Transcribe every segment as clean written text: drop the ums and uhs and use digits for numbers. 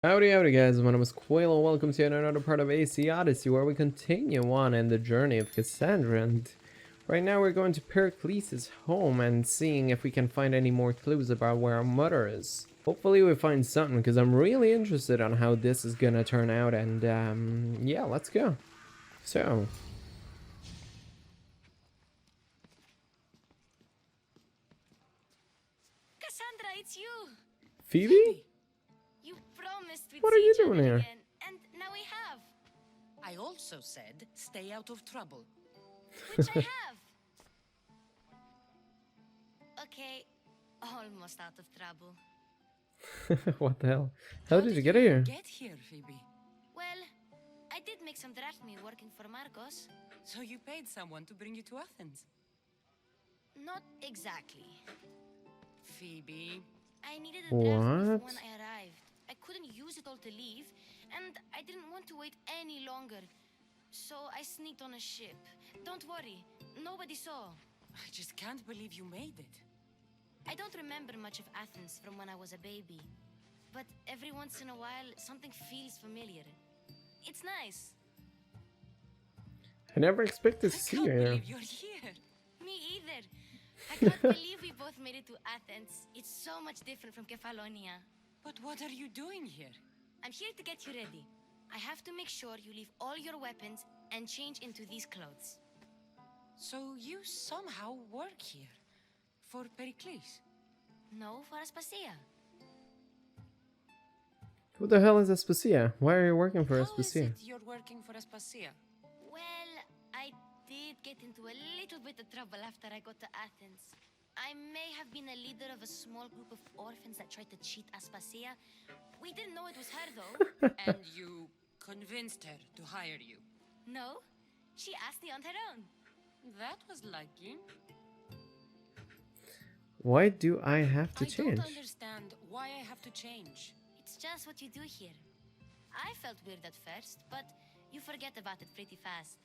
Howdy howdy guys, my name is Quellow. Welcome to another part of AC Odyssey where we continue on in the journey of Kassandra, and right now we're going to Pericles' home and seeing if we can find any more clues about where our mother is. Hopefully we find something because I'm really interested on how this is gonna turn out, and yeah, let's go. So Kassandra, it's you! Phoebe? You promised we'd What are see you each other doing here? again, and now we have. I also said stay out of trouble. Which I have. Okay, almost out of trouble. What the hell? How did you get here? Get here, Phoebe. Well, I did make some drachmae working for Marcos. So you paid someone to bring you to Athens. Not exactly. Phoebe. I needed a drachmae What? when I arrived. I couldn't use it all to leave, and I didn't want to wait any longer. So I sneaked on a ship. Don't worry, nobody saw. I just can't believe you made it. I don't remember much of Athens from when I was a baby, but every once in a while, something feels familiar. It's nice. I never expected to I see can't you here. believe you're here. Me either. I can't believe we both made it to Athens. It's so much different from Kefalonia. But what are you doing here? I'm here to get you ready. I have to make sure you leave all your weapons and change into these clothes. So you somehow work here. For Pericles. No, for Aspasia. Who the hell is Aspasia? Why are you working for How is Aspasia? it you're working for Aspasia? Well, I did get into a little bit of trouble after I got to Athens. I may have been a leader of a small group of orphans that tried to cheat Aspasia. We didn't know it was her, though. And you convinced her to hire you. No, she asked me on her own. That was lucky. Why do I have to I change? don't understand why I have to change. It's just what you do here. I felt weird at first, but you forget about it pretty fast.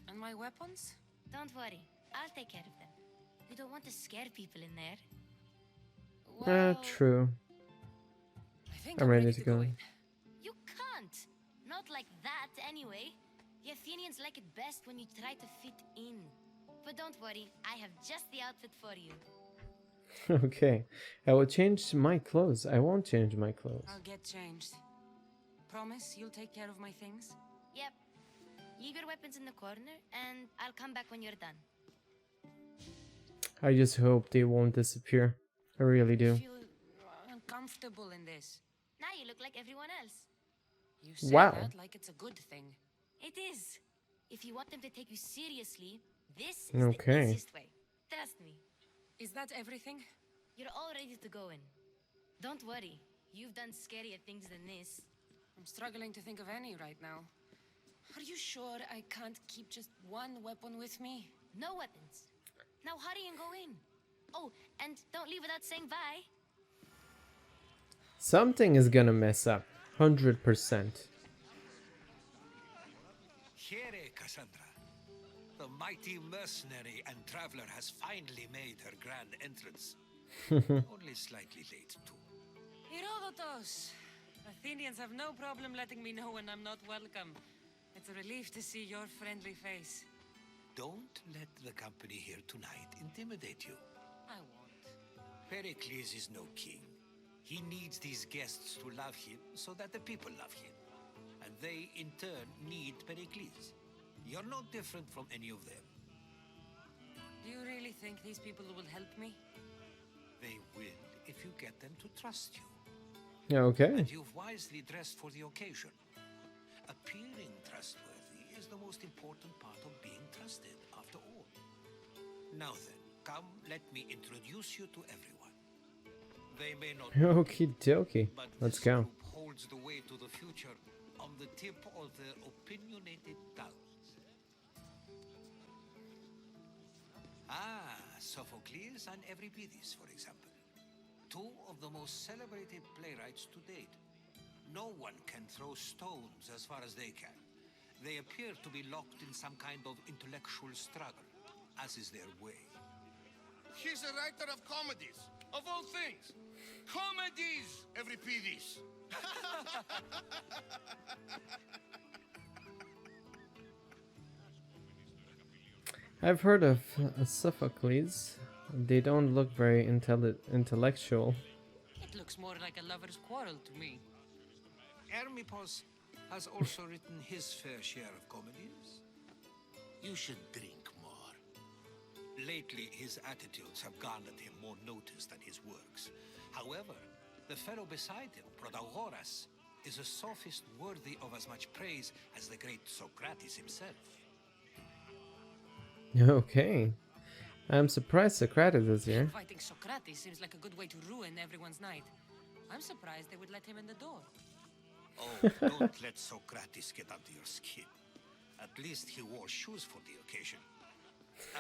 And my weapons? Don't worry, I'll take care of them. You don't want to scare people in there. True. I think I'm I'm ready to go. in. You can't. Not like that, anyway. The Athenians like it best when you try to fit in. But don't worry, I have just the outfit for you. Okay, I will change my clothes. I won't change my clothes. I'll get changed. Promise you'll take care of my things? Yep. Leave your weapons in the corner, and I'll come back when you're done. I just hope they won't disappear. I really I do. feel uncomfortable in this. Now you look like everyone else. You say Wow. that like it's a good thing. It is. If you want them to take you seriously, this is Okay. the easiest way. Trust me. Is that everything? You're all ready to go in. Don't worry. You've done scarier things than this. I'm struggling to think of any right now. Are you sure I can't keep just one weapon with me? No weapons. Now hurry and go in. Oh, and don't leave without saying bye. Something is gonna mess up. 100%. Here, Kassandra. The mighty mercenary and traveler has finally made her grand entrance. Only slightly late, too. Herodotus! Athenians have no problem letting me know when I'm not welcome. It's a relief to see your friendly face. Don't let the company here tonight intimidate you. I won't. Pericles is no king. He needs these guests to love him so that the people love him. And they, in turn, need Pericles. You're no different from any of them. Do you really think these people will help me? They will if you get them to trust you. Okay. And you've wisely dressed for the occasion. Appearing trustworthy is the most important part of being trusted, after all. Now then, come, let me introduce you to everyone. They may not know Okie dokie. but Let's this go. group holds the way to the future on the tip of their opinionated tongues. Sophocles and Euripides, for example. Two of the most celebrated playwrights to date. No one can throw stones as far as they can. They appear to be locked in some kind of intellectual struggle, as is their way. He's a writer of comedies, of all things. Comedies, Euripides. I've heard of Sophocles. They don't look very intellectual. It looks more like a lover's quarrel to me. Hermippos has also written his fair share of comedies. You should drink more. Lately, his attitudes have garnered him more notice than his works. However, the fellow beside him, Protagoras, is a sophist worthy of as much praise as the great Socrates himself. Okay. I'm surprised Socrates is here. Fighting Socrates seems like a good way to ruin everyone's night. I'm surprised they would let him in the door. Oh, don't let Socrates get under your skin. At least he wore shoes for the occasion.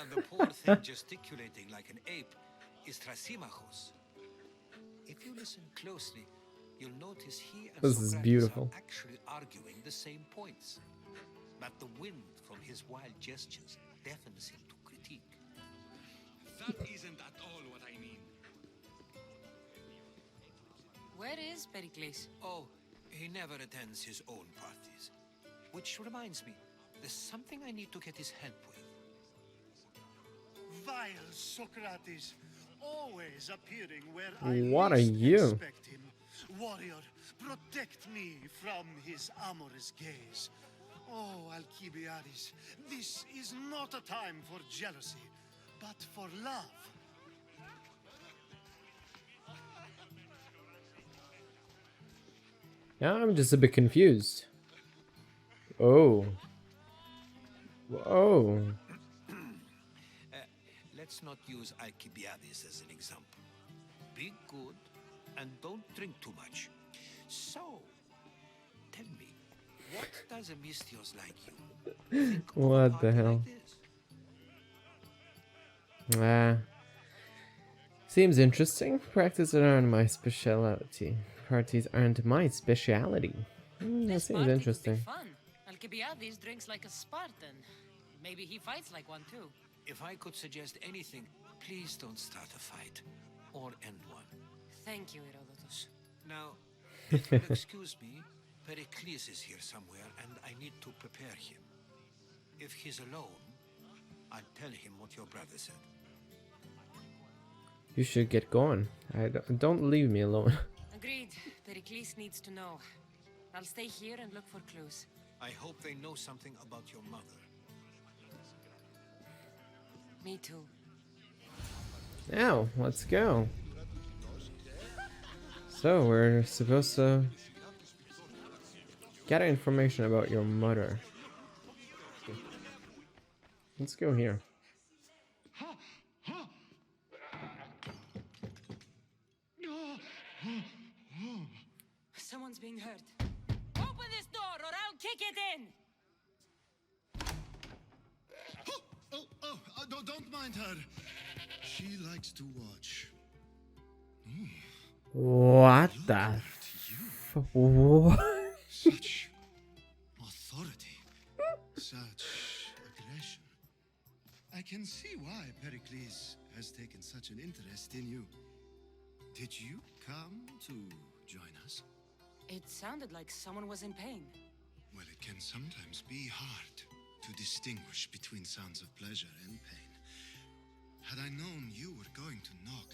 And the poor thing gesticulating like an ape is Thrasymachos. If you listen closely, you'll notice he and This is Socrates beautiful. are actually arguing the same points. But the wind from his wild gestures deafens him to critique. That isn't at all what I mean. Where is Pericles? Oh, he never attends his own parties. Which reminds me, there's something I need to get his help with. Vile Socrates, always appearing where What I are least you? expect him. Warrior, protect me from his amorous gaze. Oh, Alcibiades, this is not a time for jealousy, but for love. Now I'm just a bit confused. Oh. Whoa. Let's not use Alcibiades as an example. Be good and don't drink too much. So, tell me, what does a Mystios like you think of a What the party hell? like this? Ah. Seems interesting. Practice aren't my specialty. Parties aren't my speciality. That This seems party could be interesting. fun. Alcibiades drinks like a Spartan. Maybe he fights like one too. If I could suggest anything, please don't start a fight or end one. Thank you, Herodotus. Now, if you'll excuse me, Pericles is here somewhere and I need to prepare him. If he's alone, I'll tell him what your brother said. You should get going. Don't leave me alone. Agreed. Pericles needs to know. I'll stay here and look for clues. I hope they know something about your mother. Me too. Now, let's go. So, we're supposed to get information about your mother. Let's go here. Someone's being hurt. Open this door or I'll kick it in! Don't mind her. She likes to watch. What the what? Such authority. Such aggression. I can see why Pericles has taken such an interest in you. Did you come to join us? It sounded like someone was in pain. Well, it can sometimes be hard to distinguish between sounds of pleasure and pain. Had I known you were going to knock,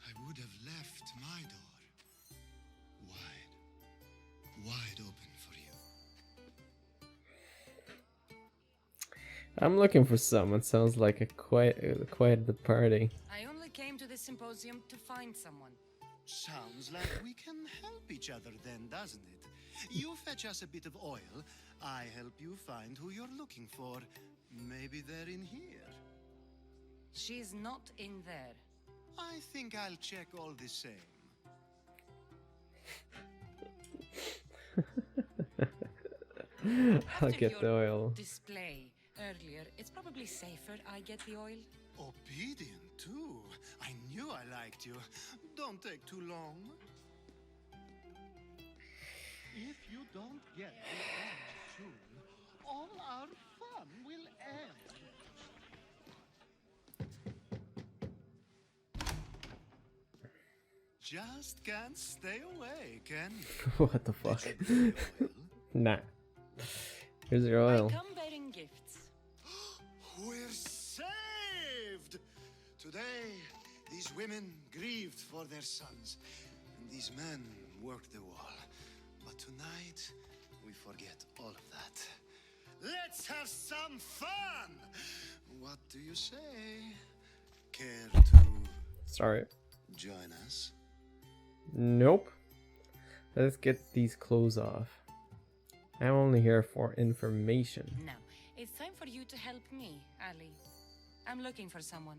I would have left my door wide open for you. I'm looking for someone. Sounds like a quite the party. I only came to this symposium to find someone. Sounds like we can help each other then, doesn't it? You fetch us a bit of oil, I help you find who you're looking for. Maybe they're in here. She's not in there. I think I'll check all the same. I'll After get the your oil. display earlier, it's probably safer I get the oil. Obedient, too. I knew I liked you. Don't take too long. If you don't get the oil soon, all our fun will end. just can't stay away, can you? What the fuck? Did you bring the oil? Nah. Here's your oil. I come bearing gifts. We're saved! Today, these women grieved for their sons, and these men worked the wall. But tonight, we forget all of that. Let's have some fun! What do you say? Care to Sorry. join us? Nope. Let's get these clothes off. I'm only here for information. Now, it's time for you to help me, Ali. I'm looking for someone.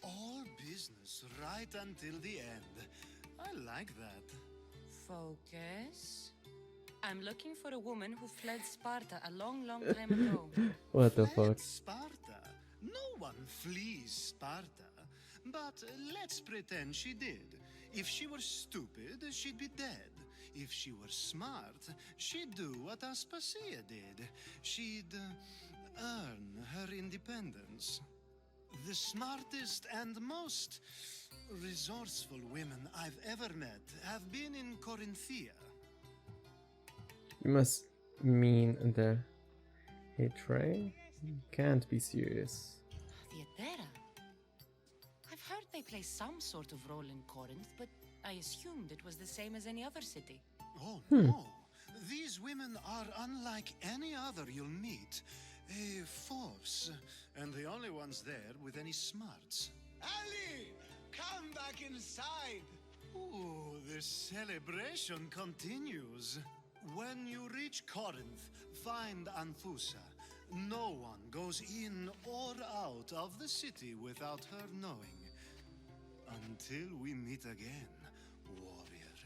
All business right until the end. I like that. Focus. I'm looking for a woman who fled Sparta a long, long time ago. What the Fled fuck? Sparta? No one flees Sparta. But let's pretend she did. If she were stupid, she'd be dead. If she were smart, she'd do what Aspasia did. She'd earn her independence. The smartest and most resourceful women I've ever met have been in Corinthia. You must mean the Hatray? Can't be serious. Theatera. I've heard they play some sort of role in Corinth, but I assumed it was the same as any other city. Oh no, these women are unlike any other you'll meet. A force, and the only ones there with any smarts. Ali, come back inside. Ooh, the celebration continues. When you reach Corinth, find Anfusa. No one goes in or out of the city without her knowing. Until we meet again, warrior.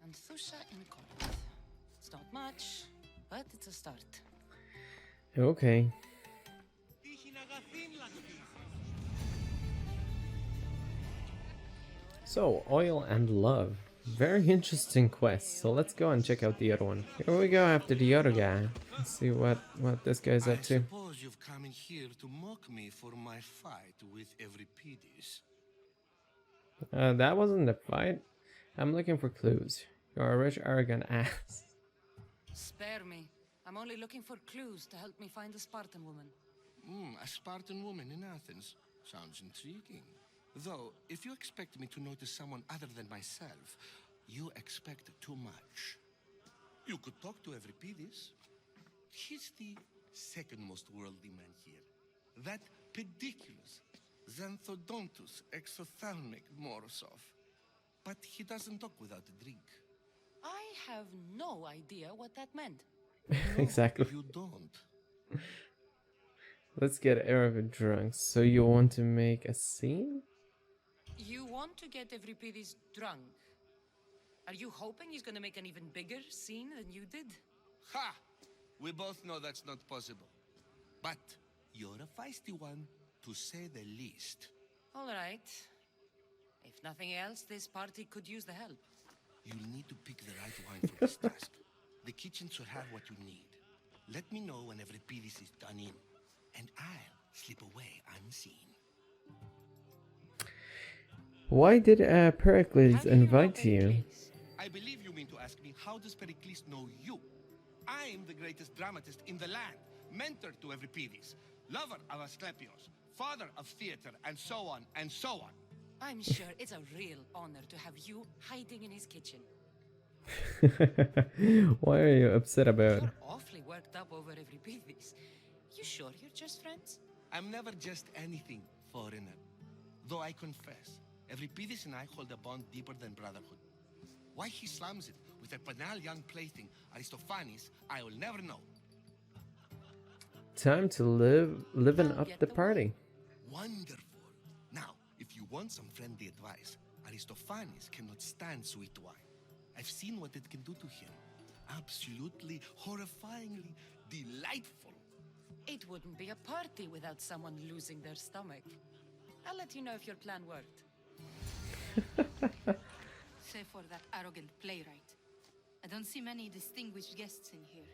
And Thusha in Corinth. It's not much, but it's a start. Okay. So, oil and love. Very interesting quest. So let's go and check out the other one. Here we go after the other guy. Let's see what this guy's up I to. suppose you've come in here to mock me for my fight with Euripides. That wasn't a fight. I'm looking for clues. You're a rich, arrogant ass. Spare me. I'm only looking for clues to help me find a Spartan woman. A Spartan woman in Athens. Sounds intriguing. Though, if you expect me to notice someone other than myself, you expect too much. You could talk to Euripides. He's the second most worldly man here. That pediculous, xanthodontus exophthalmic Morosov. But he doesn't talk without a drink. I have no idea what that meant. Exactly. You don't. Let's get Eric drunk. So you want to make a scene? You want to get Euripides drunk? Are you hoping he's gonna make an even bigger scene than you did? Ha! We both know that's not possible. But you're a feisty one, to say the least. All right. If nothing else, this party could use the help. You'll need to pick the right wine for this task. The kitchen should have what you need. Let me know when Euripides is done in, and I'll slip away unseen. Why did Pericles How do you know invite you? Pericles? I believe you mean to ask me, how does Pericles know you? I'm the greatest dramatist in the land, mentor to Euripides, lover of Asclepios, father of theater, and so on and so on. I'm sure it's a real honor to have you hiding in his kitchen. Why are you upset about? You're awfully worked up over Euripides. You sure you're just friends? I'm never just anything, foreigner. Though I confess, Euripides and I hold a bond deeper than brotherhood. Why he slams it with a banal young plaything, Aristophanes, I will never know. Time to living up the party. Wonderful. Now, if you want some friendly advice, Aristophanes cannot stand sweet wine. I've seen what it can do to him. Absolutely, horrifyingly delightful. It wouldn't be a party without someone losing their stomach. I'll let you know if your plan worked. Save for that arrogant playwright. I don't see many distinguished guests in here.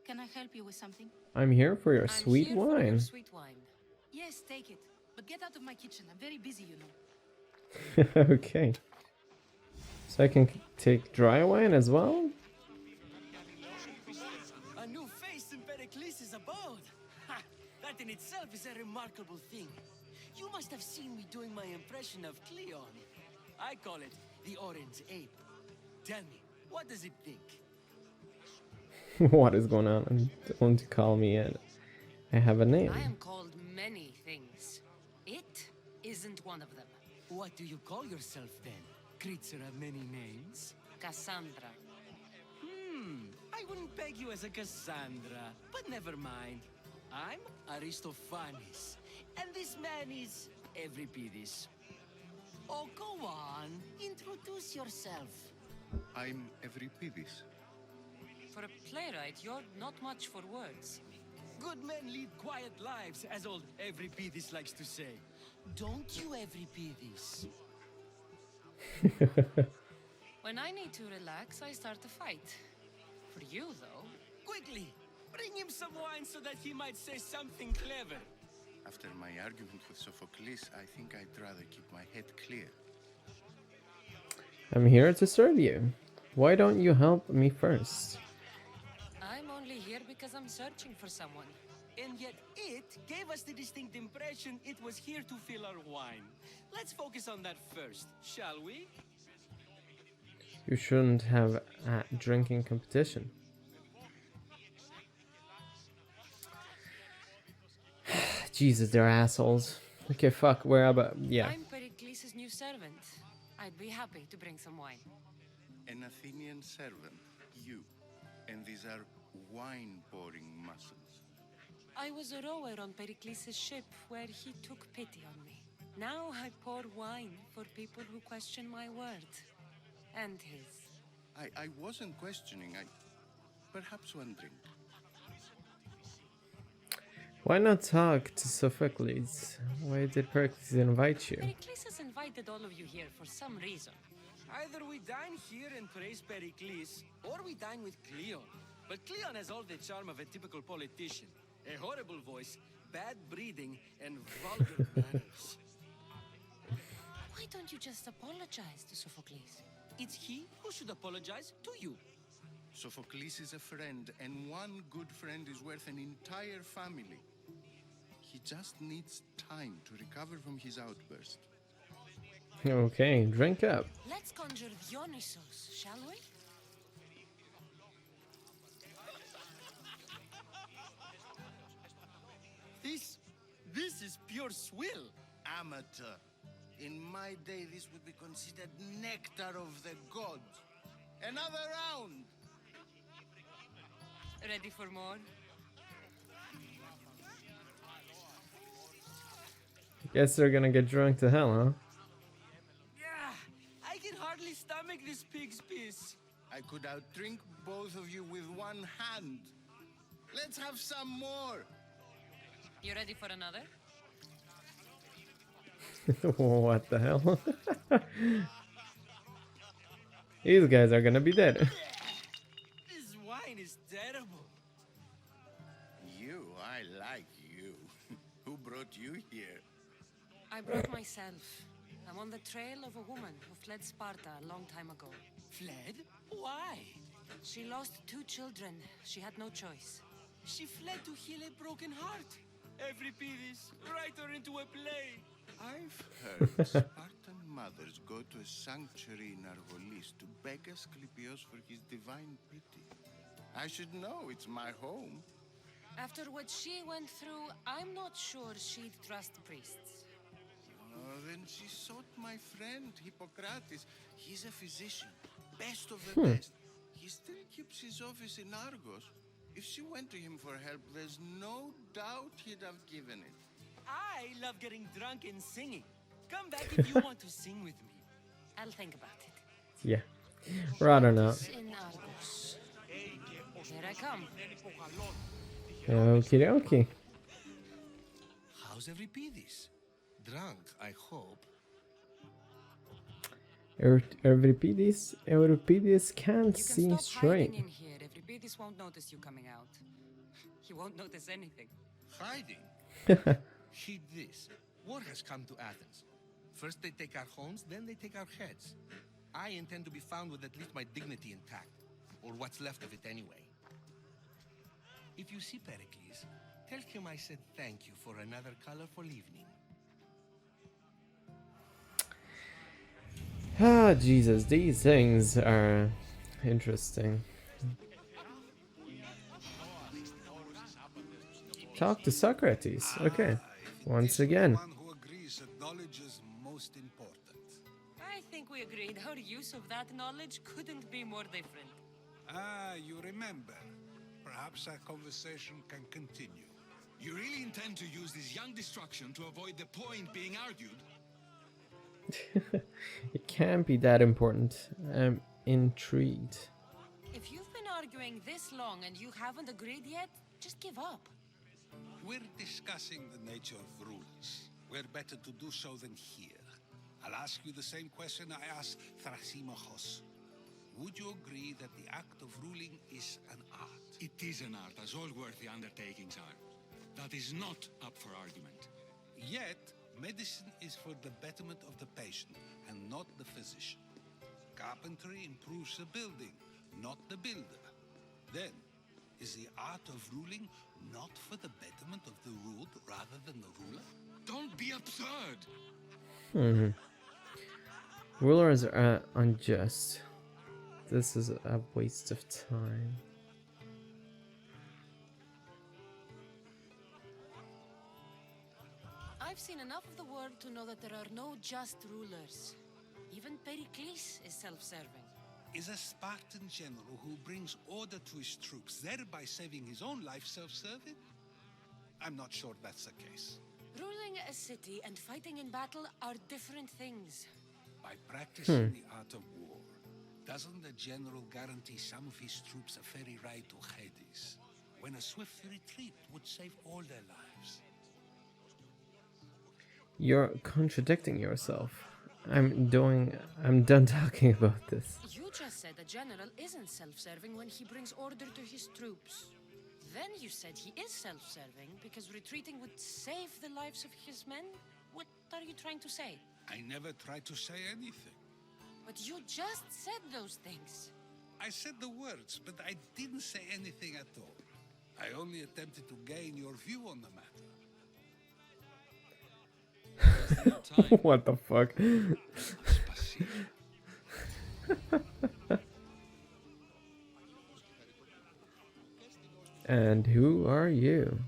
Can I help you with something? I'm here for your I'm sweet here for your wine. sweet wine. Yes, take it. But get out of my kitchen. I'm very busy, you know. Okay. So I can take dry wine as well? A new face in Pericles' abode. Ha! That in itself is a remarkable thing. You must have seen me doing my impression of Cleon. I call it the orange ape. Tell me, what does it think? What is going on? Don't call me it. I have a name. I am called many things. It isn't one of them. What do you call yourself then? Creature of many names? Kassandra. I wouldn't peg you as a Kassandra, but never mind. I'm Aristophanes, and this man is Euripides. Oh, go on. Introduce yourself. I'm Euripides. For a playwright, you're not much for words. Good men lead quiet lives, as old Euripides likes to say. Don't you, Euripides? When I need to relax, I start a fight. For you, though, Quickly, bring him some wine so that he might say something clever. After my argument with Sophocles, I think I'd rather keep my head clear. I'm here to serve you. Why don't you help me first? I'm only here because I'm searching for someone. And yet it gave us the distinct impression it was here to fill our wine. Let's focus on that first, shall we? You shouldn't have a drinking competition. Jesus, they're assholes. Okay, fuck, where about? Yeah. I'm Pericles' new servant. I'd be happy to bring some wine. An Athenian servant, you. And these are wine-pouring muscles. I was a rower on Pericles' ship where he took pity on me. Now I pour wine for people who question my word. And his. I wasn't questioning, perhaps one drink. Why not talk to Sophocles? Why did Pericles invite you? Pericles has invited all of you here for some reason. Either we dine here and praise Pericles, or we dine with Cleon. But Cleon has all the charm of a typical politician. A horrible voice, bad breeding, and vulgar manners. Why don't you just apologize to Sophocles? It's he who should apologize to you. Sophocles is a friend, and one good friend is worth an entire family. He just needs time to recover from his outburst. Okay, drink up. Let's conjure Dionysos, shall we? This is pure swill. Amateur. In my day, this would be considered nectar of the gods. Another round! Ready for more? Guess they're gonna get drunk to hell, huh? Yeah, I can hardly stomach this pig's piss. I could outdrink both of you with one hand. Let's have some more! You ready for another? What the hell? These guys are gonna be dead. This wine is terrible. You, I like you. Who brought you here? I brought myself. I'm on the trail of a woman who fled Sparta a long time ago. Fled? Why? She lost 2 children. She had no choice. She fled to heal a broken heart. Euripides, write her into a play. I've heard Spartan mothers go to a sanctuary in Argolis to beg Asclepios for his divine pity. I should know, it's my home. After what she went through, I'm not sure she'd trust priests. Then she sought my friend, Hippocrates. He's a physician, best of the best. He still keeps his office in Argos. If she went to him for help, there's no doubt he'd have given it. I love getting drunk and singing. Come back if you want to sing with me. I'll think about it. Yeah. Rather not. In Argos. Here I come. Okie dokie. How's Euripides? Drunk, I hope. Euripides can't You can see stop straight. hiding in here. Euripides won't notice you coming out. He won't notice anything. Hiding? Heed this. War has come to Athens. First they take our homes, then they take our heads. I intend to be found with at least my dignity intact, or what's left of it anyway. If you see Pericles, tell him I said thank you for another colorful evening. Ah, Jesus, these things are interesting. Talk to Socrates. Okay. Once again. One who agrees that knowledge is most important. I think we agreed our use of that knowledge couldn't be more different. Ah, you remember. Perhaps our conversation can continue. You really intend to use this young destruction to avoid the point being argued? It can't be that important. I'm intrigued. If you've been arguing this long and you haven't agreed yet, just give up. We're discussing the nature of rules. Where better to do so than here? I'll ask you the same question I asked Thrasymachos. Would you agree that the act of ruling is an art? It is an art, as all worthy undertakings are. That is not up for argument. Yet, medicine is for the betterment of the patient and not the physician. Carpentry improves the building, not the builder. Then, is the art of ruling not for the betterment of the ruled rather than the ruler? Don't be absurd! Rulers are unjust. This is a waste of time. I've seen enough of the world to know that there are no just rulers. Even Pericles is self-serving. Is a Spartan general who brings order to his troops, thereby saving his own life, self-serving? I'm not sure that's the case. Ruling a city and fighting in battle are different things. By practicing the art of war, doesn't the general guarantee some of his troops a ferry ride to Hades, when a swift retreat would save all their lives? You're contradicting yourself. I'm done talking about this. You just said a general isn't self-serving when he brings order to his troops. Then you said he is self-serving because retreating would save the lives of his men? What are you trying to say? I never tried to say anything. But you just said those things. I said the words, but I didn't say anything at all. I only attempted to gain your view on the matter. What the fuck? And who are you?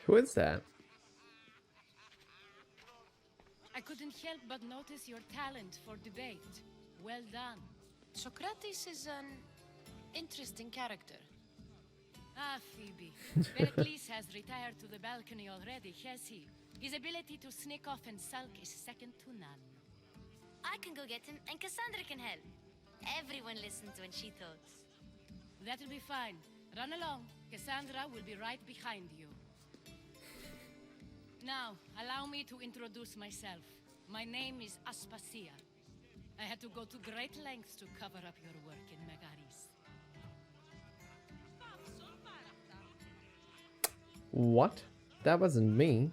Who is that? I couldn't help but notice your talent for debate. Well done. Socrates is an interesting character. Ah, Phoebe. Pericles has retired to the balcony already, has he? His ability to sneak off and sulk is second to none. I can go get him, and Kassandra can help. Everyone listens when she talks. That'll be fine. Run along. Kassandra will be right behind you. Now, allow me to introduce myself. My name is Aspasia. I had to go to great lengths to cover up your work in Megaris. What? That wasn't me.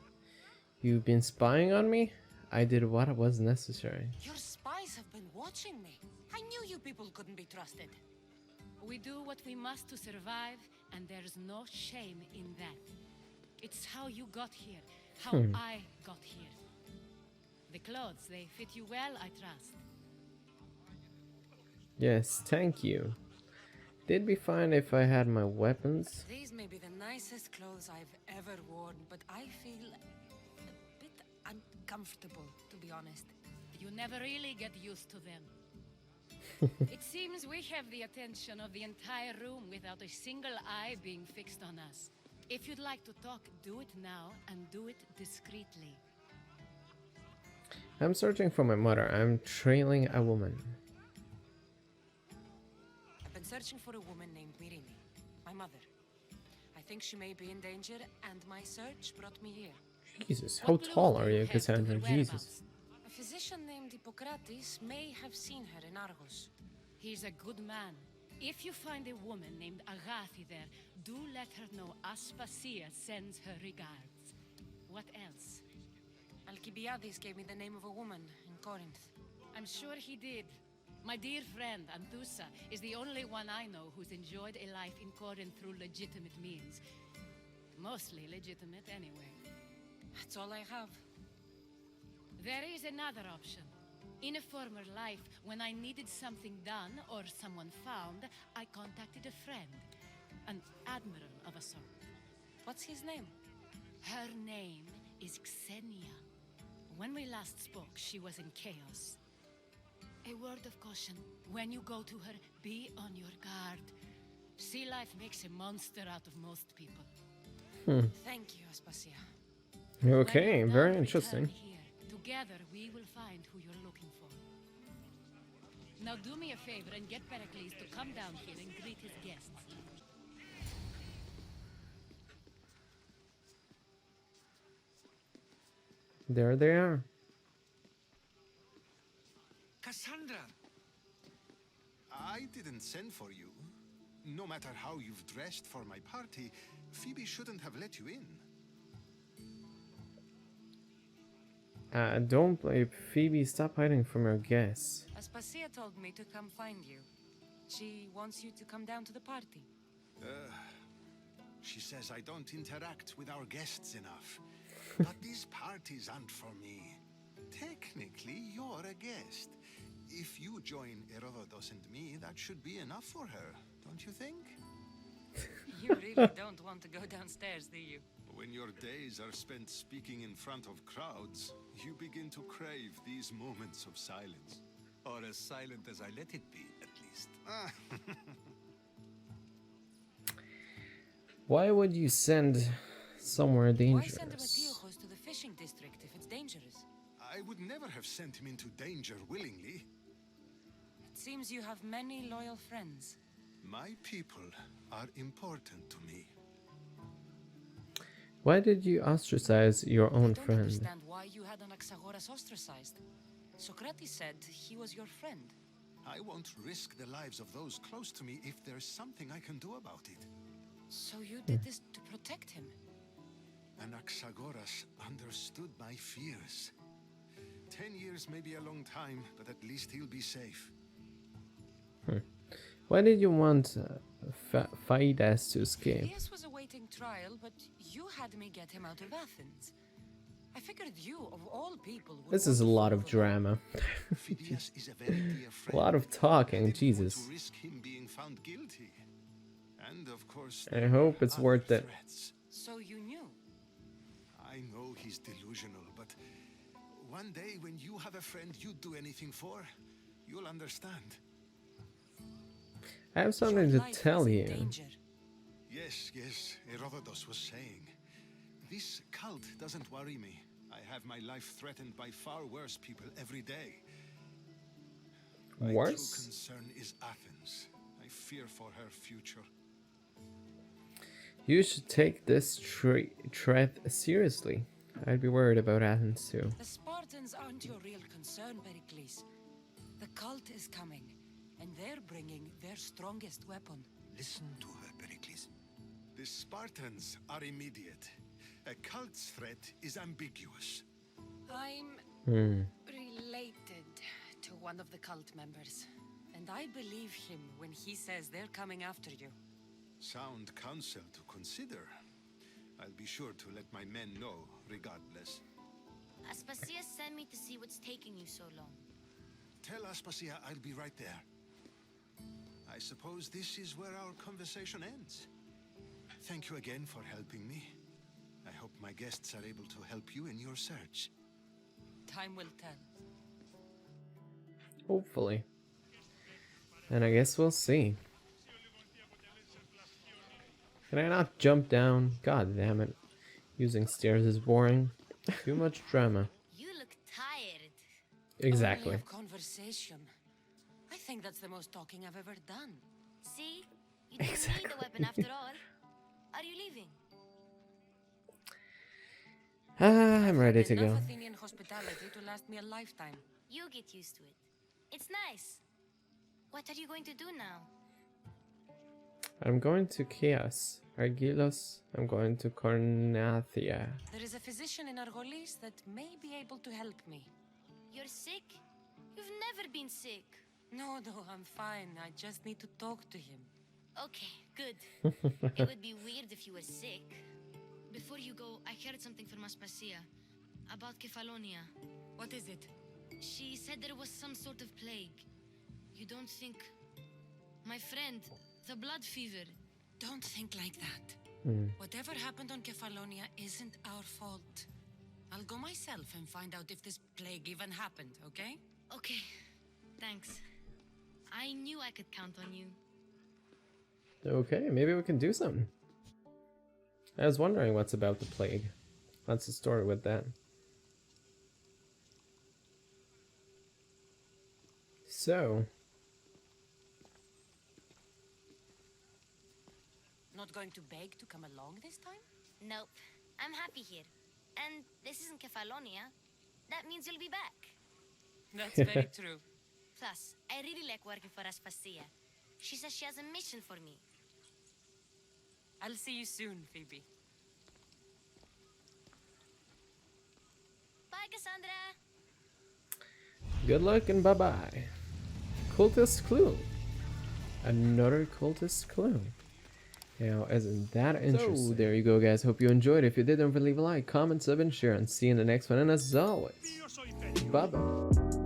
You've been spying on me? I did what was necessary. Your spies have been watching me. I knew you people couldn't be trusted. We do what we must to survive, and there's no shame in that. It's how you got here, how I got here. The clothes, they fit you well, I trust. Yes, thank you. It'd be fine if I had my weapons. These may be the nicest clothes I've ever worn, but I feel a bit uncomfortable, to be honest. You never really get used to them. It seems we have the attention of the entire room without a single eye being fixed on us. If you'd like to talk, do it now, and do it discreetly. I'm searching for my mother. I'm trailing a woman. I've been searching for a woman named Mirini, my mother. I think she may be in danger, and my search brought me here. Jesus, how tall are you, Cassandra? Jesus. A physician named Hippocrates may have seen her in Argos. He's a good man. If you find a woman named Agathi there, do let her know Aspasia sends her regards. What else? Alcibiades gave me the name of a woman in Corinth. I'm sure he did. My dear friend, Anthusa, is the only one I know who's enjoyed a life in Corinth through legitimate means. Mostly legitimate, anyway. That's all I have. There is another option. In a former life, when I needed something done or someone found, I contacted a friend. An admiral of a sort. What's his name? Her name is Xenia. When we last spoke, she was in chaos. A word of caution. When you go to her, be on your guard. Sea life makes a monster out of most people. Thank you, Aspasia. Okay, When you're very done, interesting. return here. Together, we will find who you're looking for. Now do me a favor and get Pericles to come down here and greet his guests. There they are. Kassandra! I didn't send for you. No matter how you've dressed for my party, Phoebe shouldn't have let you in. Don't blame Phoebe. Stop hiding from your guests. Aspasia told me to come find you. She wants you to come down to the party. She says I don't interact with our guests enough. But these parties aren't for me. Technically, you're a guest. If you join Herodotus and me, that should be enough for her, don't you think? You really don't want to go downstairs, do you? When your days are spent speaking in front of crowds, you begin to crave these moments of silence. Or as silent as I let it be, at least. Why would you send somewhere Why dangerous? send Emetiochos to the fishing district if it's dangerous? I would never have sent him into danger willingly. It seems you have many loyal friends. My people are important to me. Why did you ostracize your I own don't friend? understand why you had Anaxagoras ostracized. Socrates said he was your friend. I won't risk the lives of those close to me if there's something I can do about it. So you did this to protect him? Anaxagoras understood my fears. 10 years may be a long time, but at least he'll be safe. Why did you want Phidias to escape? Phidias was awaiting trial, but you had me get him out of Athens. I figured you, of all people, would This want is a to lot fall of for drama. Phidias is a very dear A friend. lot of I talking, didn't Jesus. want to risk him being found guilty. And of course, I there hope were it's other worth it. threats. So you knew? I know he's delusional, but one day when you have a friend you'd do anything for, you'll understand. I have something to Your life tell is in you. danger. Yes, Herodotus was saying. This cult doesn't worry me. I have my life threatened by far worse people every day. My true Worse? concern is Athens. I fear for her future. You should take this threat seriously. I'd be worried about Athens too. The Spartans aren't your real concern, Pericles. The cult is coming, and they're bringing their strongest weapon. Listen to her, Pericles. The Spartans are immediate. A cult's threat is ambiguous. I'm Hmm. related to one of the cult members, and I believe him when he says they're coming after you. Sound counsel to consider. I'll be sure to let my men know, regardless. Aspasia sent me to see what's taking you so long. Tell Aspasia I'll be right there. I suppose this is where our conversation ends. Thank you again for helping me. I hope my guests are able to help you in your search. Time will tell. Hopefully. And I guess we'll see. Can I not jump down? God damn it. Using stairs is boring. Too much drama. You look tired. Exactly. Only of conversation. I think that's the most talking I've ever done. See? You didn't need a weapon after all. Are you leaving? I'm ready to Enough go. Athenian hospitality to last me a lifetime. You get used to it. It's nice. What are you going to do now? I'm going to Chios, Argilos. I'm going to Cornathia. There is a physician in Argolis that may be able to help me. You're sick? You've never been sick. No, I'm fine. I just need to talk to him. Okay, good. It would be weird if you were sick. Before you go, I heard something from Aspasia about Kefalonia. What is it? She said there was some sort of plague. You don't think... My friend, the blood fever. Don't think like that. Whatever happened on Kefalonia isn't our fault. I'll go myself and find out if this plague even happened, okay? Okay, thanks. I knew I could count on you. Okay, maybe we can do something. I was wondering what's about the plague. What's the story with that? So, Not going to beg to come along this time? Nope, I'm happy here. And this isn't Kefalonia. That means you'll be back. That's very true. Plus, I really like working for Aspasia. She says she has a mission for me. I'll see you soon, Phoebe. Bye, Kassandra! good luck and bye-bye. Cultist clue. Another cultist clue. Now, isn't that interesting? So, there you go, guys. Hope you enjoyed. If you did, don't forget to leave a like, comment, sub, and share. And see you in the next one. And as always, bye-bye.